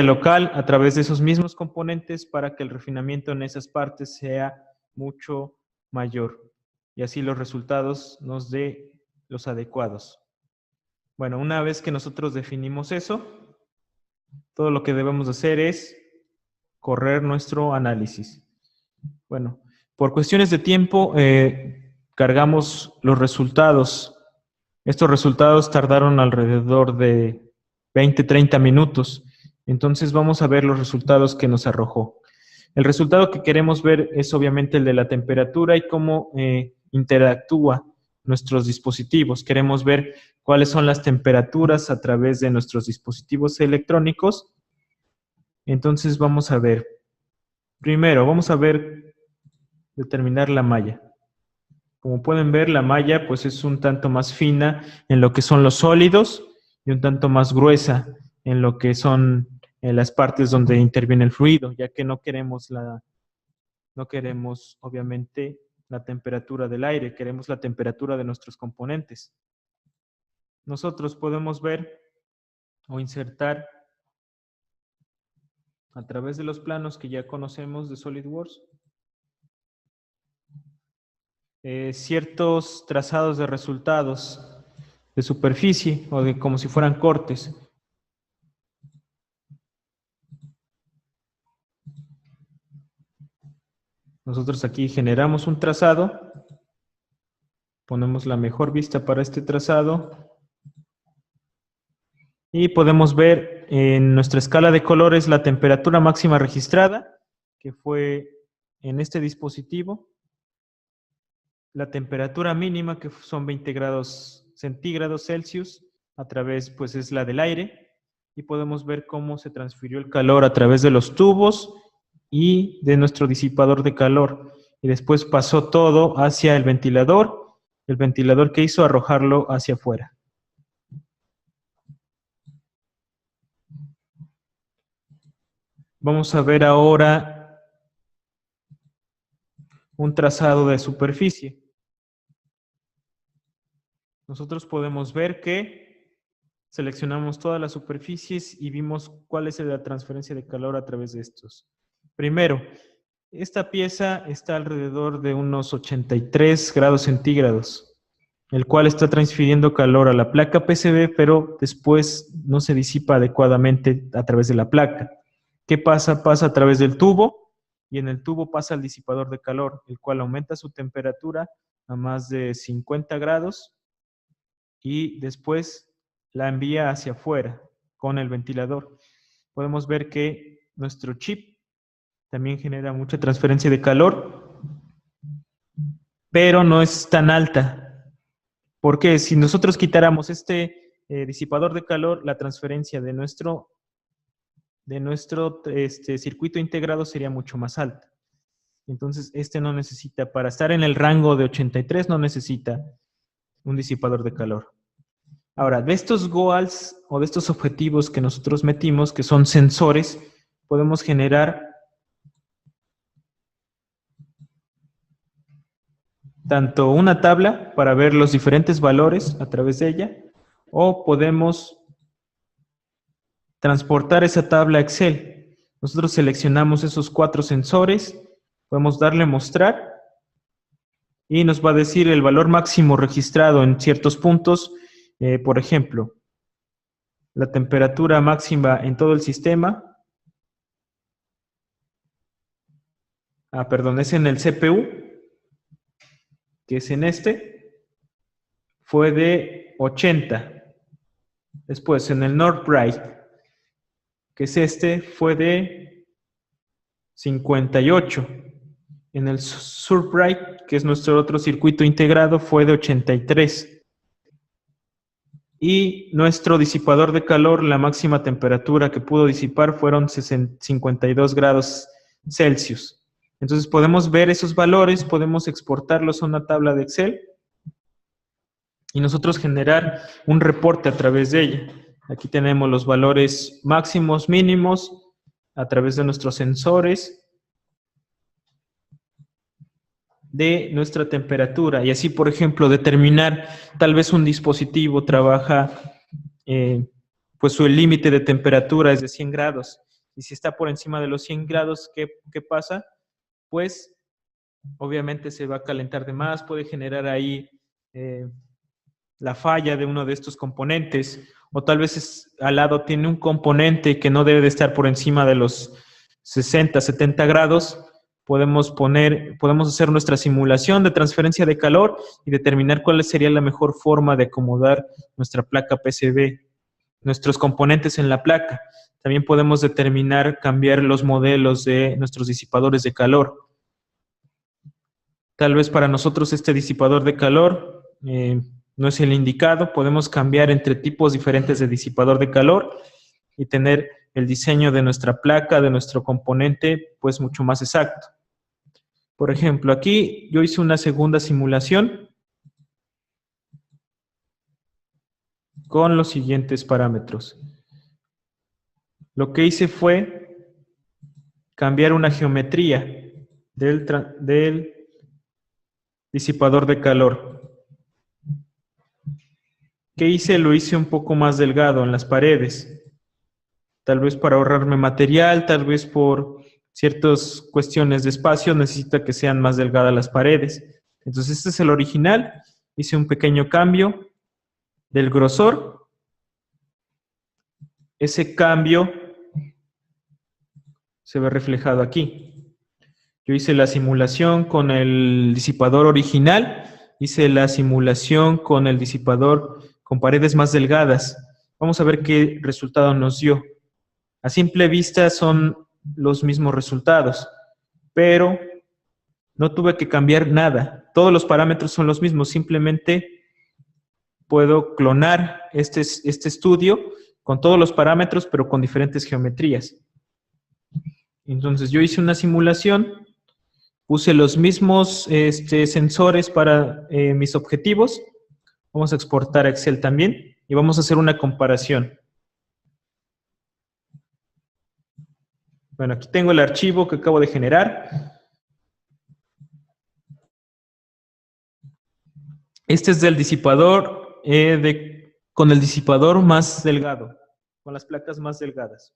A: local a través de esos mismos componentes para que el refinamiento en esas partes sea mucho mayor y así los resultados nos dé los adecuados. Bueno, una vez que nosotros definimos eso, todo lo que debemos hacer es correr nuestro análisis. Bueno, por cuestiones de tiempo, cargamos los resultados. Estos resultados tardaron alrededor de 20-30 minutos. Entonces vamos a ver los resultados que nos arrojó. El resultado que queremos ver es obviamente el de la temperatura y cómo interactúa nuestros dispositivos. Queremos ver cuáles son las temperaturas a través de nuestros dispositivos electrónicos. Entonces vamos a ver. Primero, vamos a ver, determinar la malla. Como pueden ver, la malla pues es un tanto más fina en lo que son los sólidos y un tanto más gruesa en lo que son las partes donde interviene el fluido, ya que no queremos obviamente la temperatura del aire, queremos la temperatura de nuestros componentes. Nosotros podemos ver o insertar a través de los planos que ya conocemos de SolidWorks ciertos trazados de resultados de superficie o de como si fueran cortes. Nosotros aquí generamos un trazado, ponemos la mejor vista para este trazado y podemos ver en nuestra escala de colores la temperatura máxima registrada, que fue en este dispositivo, la temperatura mínima, que son 20 grados centígrados Celsius, a través, pues es la del aire, y podemos ver cómo se transfirió el calor a través de los tubos y de nuestro disipador de calor. Y después pasó todo hacia el ventilador que hizo arrojarlo hacia afuera. Vamos a ver ahora un trazado de superficie. Nosotros podemos ver que seleccionamos todas las superficies y vimos cuál es la transferencia de calor a través de estos. Primero, esta pieza está alrededor de unos 83 grados centígrados, el cual está transfiriendo calor a la placa PCB, pero después no se disipa adecuadamente a través de la placa. ¿Qué pasa? Pasa a través del tubo y en el tubo pasa al disipador de calor, el cual aumenta su temperatura a más de 50 grados y después la envía hacia afuera con el ventilador. Podemos ver que nuestro chip también genera mucha transferencia de calor, pero no es tan alta. Porque si nosotros quitáramos este disipador de calor, la transferencia de nuestro circuito integrado sería mucho más alta. Entonces, este no necesita, para estar en el rango de 83, no necesita un disipador de calor. Ahora, de estos goals o de estos objetivos que nosotros metimos, que son sensores, podemos generar tanto una tabla para ver los diferentes valores a través de ella, o podemos transportar esa tabla a Excel. Nosotros seleccionamos esos 4 sensores, podemos darle a mostrar y nos va a decir el valor máximo registrado en ciertos puntos. Por ejemplo, la temperatura máxima en todo el sistema. Perdón, es en el CPU, que es en este, fue de 80. Después, en el North Bright, que es este, fue de 58. En el Sur Bright, que es nuestro otro circuito integrado, fue de 83. Y nuestro disipador de calor, la máxima temperatura que pudo disipar fueron 52 grados Celsius. Entonces podemos ver esos valores, podemos exportarlos a una tabla de Excel y nosotros generar un reporte a través de ella. Aquí tenemos los valores máximos, mínimos, a través de nuestros sensores, de nuestra temperatura. Y así, por ejemplo, determinar tal vez un dispositivo trabaja, pues su límite de temperatura es de 100 grados. Y si está por encima de los 100 grados, ¿qué pasa? Pues obviamente se va a calentar de más, puede generar ahí la falla de uno de estos componentes, o tal vez al lado tiene un componente que no debe de estar por encima de los 60, 70 grados. Podemos hacer nuestra simulación de transferencia de calor y determinar cuál sería la mejor forma de acomodar nuestra placa PCB, nuestros componentes en la placa. También podemos determinar, cambiar los modelos de nuestros disipadores de calor. Tal vez para nosotros este disipador de calor no es el indicado. Podemos cambiar entre tipos diferentes de disipador de calor y tener el diseño de nuestra placa, de nuestro componente, pues mucho más exacto. Por ejemplo, aquí yo hice una segunda simulación con los siguientes parámetros. Lo que hice fue cambiar una geometría del disipador de calor. ¿Qué hice? Lo hice un poco más delgado en las paredes. Tal vez para ahorrarme material, tal vez por ciertas cuestiones de espacio, necesita que sean más delgadas las paredes. Entonces, este es el original. Hice un pequeño cambio del grosor. Ese cambio se ve reflejado aquí. Yo hice la simulación con el disipador original, hice la simulación con el disipador con paredes más delgadas. Vamos a ver qué resultado nos dio. A simple vista son los mismos resultados, pero no tuve que cambiar nada. Todos los parámetros son los mismos, simplemente puedo clonar este estudio con todos los parámetros, pero con diferentes geometrías. Entonces yo hice una simulación, puse los mismos sensores para mis objetivos. Vamos a exportar a Excel también y vamos a hacer una comparación. Bueno, aquí tengo el archivo que acabo de generar. Este es del disipador con el disipador más delgado, con las placas más delgadas.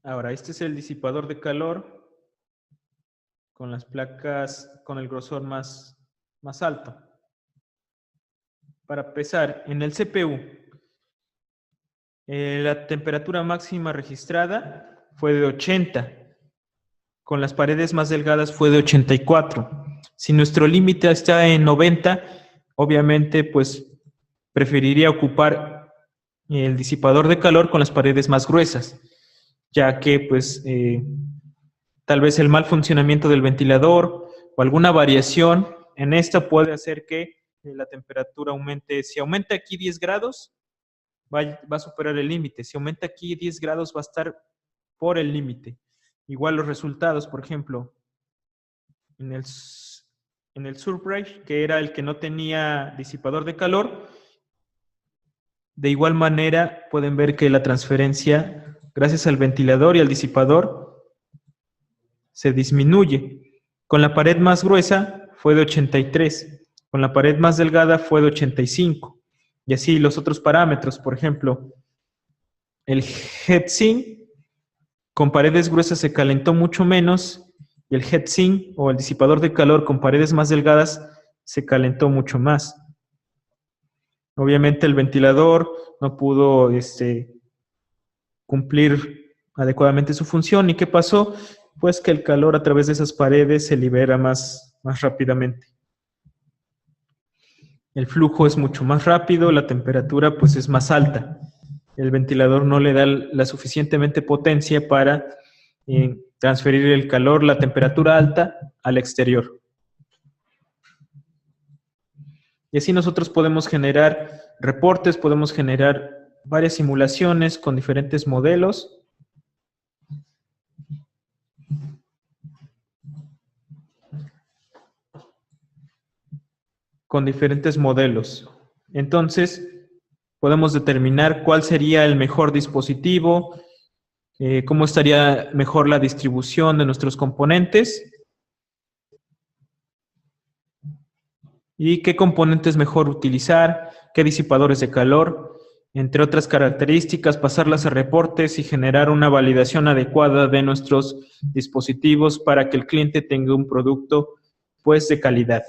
A: Ahora, este es el disipador de calor con las placas con el grosor más alto. Para empezar, en el CPU, la temperatura máxima registrada fue de 80. Con las paredes más delgadas fue de 84. Si nuestro límite está en 90, obviamente, pues preferiría ocupar el disipador de calor con las paredes más gruesas, ya que, pues, tal vez el mal funcionamiento del ventilador o alguna variación en esta puede hacer que la temperatura aumente. Si aumenta aquí 10 grados, va a superar el límite. Si aumenta aquí 10 grados, va a estar por el límite. Igual los resultados, por ejemplo, en el Surprise, que era el que no tenía disipador de calor, de igual manera pueden ver que la transferencia, gracias al ventilador y al disipador, se disminuye. Con la pared más gruesa fue de 83, con la pared más delgada fue de 85. Y así los otros parámetros, por ejemplo, el heatsink con paredes gruesas se calentó mucho menos y el heatsink o el disipador de calor con paredes más delgadas se calentó mucho más. Obviamente el ventilador no pudo cumplir adecuadamente su función. ¿Y qué pasó? Pues que el calor a través de esas paredes se libera más rápidamente. El flujo es mucho más rápido, la temperatura pues es más alta. El ventilador no le da la suficientemente potencia para transferir el calor, la temperatura alta al exterior. Y así nosotros podemos generar reportes, podemos generar varias simulaciones con diferentes modelos. Entonces, Podemos determinar cuál sería el mejor dispositivo, cómo estaría mejor la distribución de nuestros componentes y qué componentes mejor utilizar, qué disipadores de calor, entre otras características, pasarlas a reportes y generar una validación adecuada de nuestros dispositivos para que el cliente tenga un producto pues de calidad.